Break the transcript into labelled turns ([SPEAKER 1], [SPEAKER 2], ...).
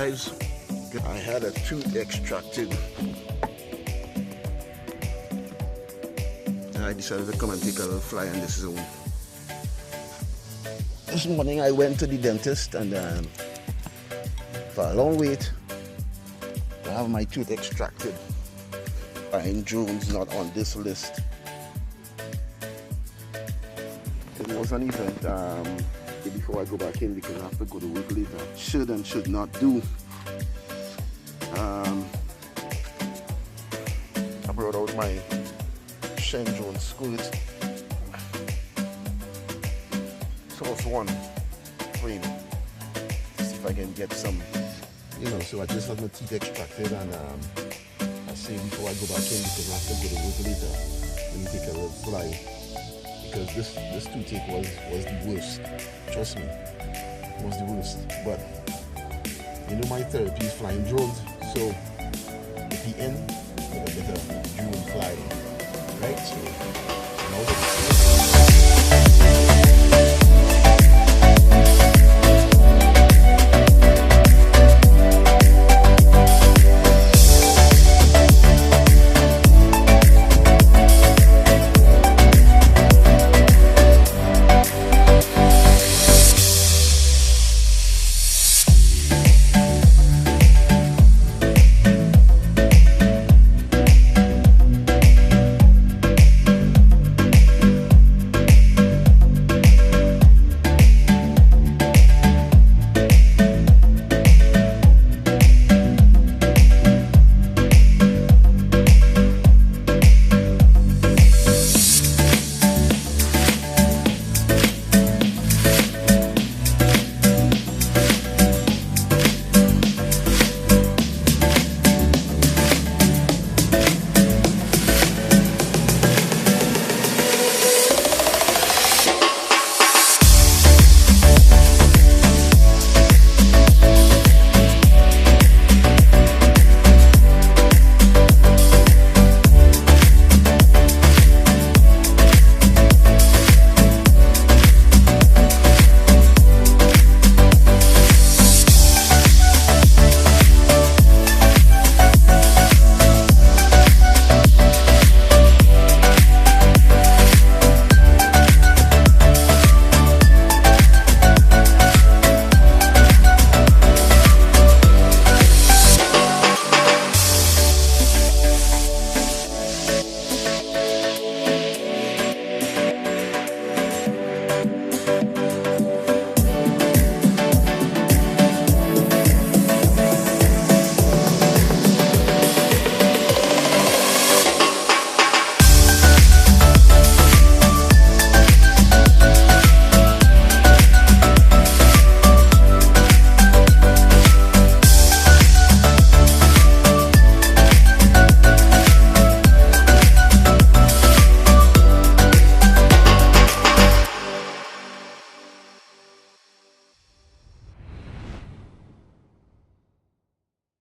[SPEAKER 1] guys, I had a tooth extracted. I decided to come and take a little fly on this zone. This morning I went to the dentist and for a long wait to have my tooth extracted. Flying drones not on this list. It was an event before I go back in because I have to go to work later. Should and should not do. I brought out my Shen drone squirt. Source one frame. See if I can get some, so I just had my teeth extracted and I say before I go back in because I have to go to work later. Let me take a little fly. Because this toothache was the worst. Trust me, it was the worst. But my therapy is flying drones, so if he in, I'm gonna get a drone fly, right? So